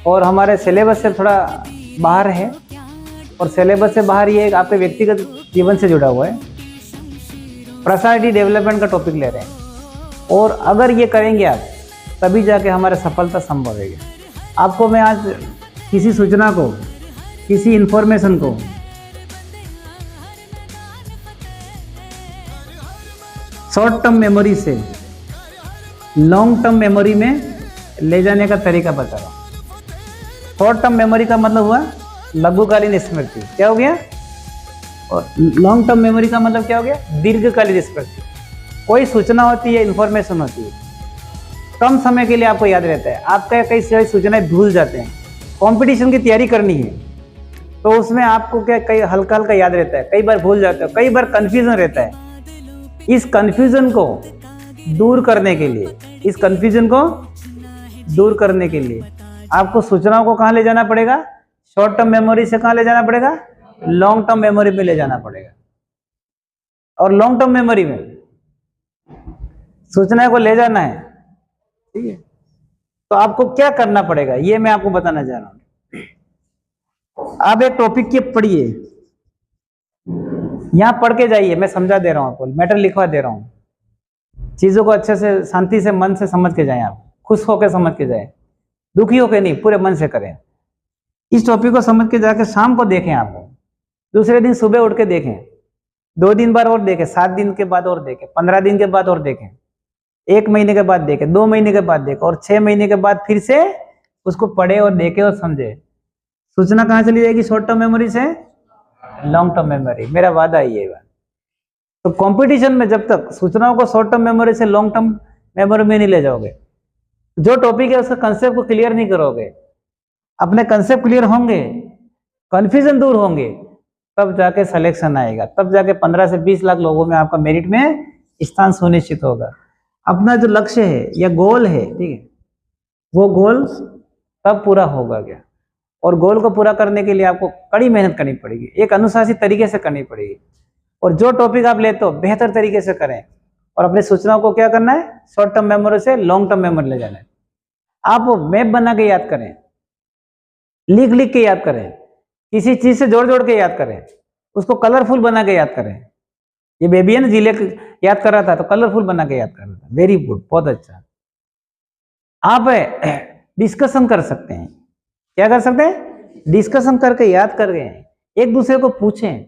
और हमारे सिलेबस से थोड़ा बाहर है, और सिलेबस से बाहर ये आपके व्यक्तिगत जीवन से जुड़ा हुआ है। पर्सनालिटी डेवलपमेंट का टॉपिक ले रहे हैं, और अगर ये करेंगे आप तभी जाके हमारे सफलता संभव है। आपको मैं आज किसी सूचना को, किसी इंफॉर्मेशन को शॉर्ट टर्म मेमोरी से लॉन्ग टर्म मेमोरी में ले जाने का तरीका बता रहा हूँ। शॉर्ट टर्म मेमोरी का मतलब हुआ लघुकालीन स्मृति, क्या हो गया, और लॉन्ग टर्म मेमोरी का मतलब क्या हो गया, दीर्घकालीन स्मृति। कोई सूचना होती है, इंफॉर्मेशन होती है, कम समय के लिए आपको याद रहता है, आप कई सूचनाएं भूल जाते हैं। कंपटीशन की तैयारी करनी है तो उसमें आपको क्या कई हल्का हल्का याद रहता है, कई बार भूल जाते हो, कई बार कंफ्यूजन रहता है। इस कंफ्यूजन को दूर करने के लिए, इस कंफ्यूजन को दूर करने के लिए आपको सूचनाओं को कहाँ ले जाना पड़ेगा, शॉर्ट टर्म मेमोरी से कहाँ ले जाना पड़ेगा, लॉन्ग टर्म मेमोरी में ले जाना पड़ेगा। और लॉन्ग टर्म मेमोरी में सूचना को ले जाना है, ठीक है, तो आपको क्या करना पड़ेगा ये मैं आपको बताना चाह रहा हूं। आप एक टॉपिक की पढ़िए, यहां पढ़ के जाइए, मैं समझा दे रहा हूं आपको, मैटर लिखवा दे रहा हूं। चीजों को अच्छे से, शांति से, मन से समझ के जाएं, आप खुश होकर समझ के जाएं, दुखी होकर नहीं, पूरे मन से करें। इस टॉपिक को समझ के जाके शाम को देखें, आपको दूसरे दिन सुबह उठ के देखें, 2 दिन बाद और देखें, 7 दिन के बाद और देखें, 15 दिन के बाद और देखें, 1 महीने के बाद देखें, 2 महीने के बाद देखें, और 6 महीने के बाद फिर से उसको पढ़े और देखे और समझे। सूचना कहाँ चली जाएगी, शॉर्ट टर्म मेमोरी से लॉन्ग टर्म मेमोरी, मेरा वादा ही है। तो कंपटीशन में जब तक सूचनाओं को शॉर्ट टर्म मेमोरी से लॉन्ग टर्म मेमोरी में नहीं ले जाओगे, जो टॉपिक है उसका कंसेप्ट को क्लियर नहीं करोगे, अपने कंसेप्ट क्लियर होंगे, कंफ्यूजन दूर होंगे, तब जाके सिलेक्शन आएगा, तब जाके 15 से 20 लाख लोगों में आपका मेरिट में स्थान सुनिश्चित होगा। अपना जो लक्ष्य है या गोल है, ठीक है, वो गोल तब पूरा होगा क्या, और गोल को पूरा करने के लिए आपको कड़ी मेहनत करनी पड़ेगी, एक अनुशासित तरीके से करनी पड़ेगी। और जो टॉपिक आप लेते हो बेहतर तरीके से करें, और अपनी सूचनाओं को क्या करना है, शॉर्ट टर्म मेमोरी से लॉन्ग टर्म मेमोरी ले जाना है। आप वो मैप बना के याद करें, लिख लिख के याद करें, किसी चीज से जोड़ जोड़ के याद करें, उसको कलरफुल बना के याद करें। ये बेबी है ना, जिले याद कर रहा था तो कलरफुल बना के याद कर रहा था, वेरी गुड, बहुत अच्छा। आप डिस्कशन कर सकते हैं, क्या कर सकते हैं, डिस्कशन करके याद कर गए, एक दूसरे को पूछें,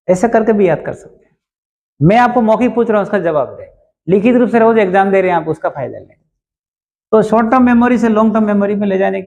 ऐसा करके भी याद कर सकते हैं। मैं आपको मौखिक पूछ रहा हूं, उसका जवाब दें, लिखित रूप से रोज एग्जाम दे रहे हैं आप, उसका फायदा लें। तो शॉर्ट टर्म मेमोरी से लॉन्ग टर्म मेमोरी में ले जाने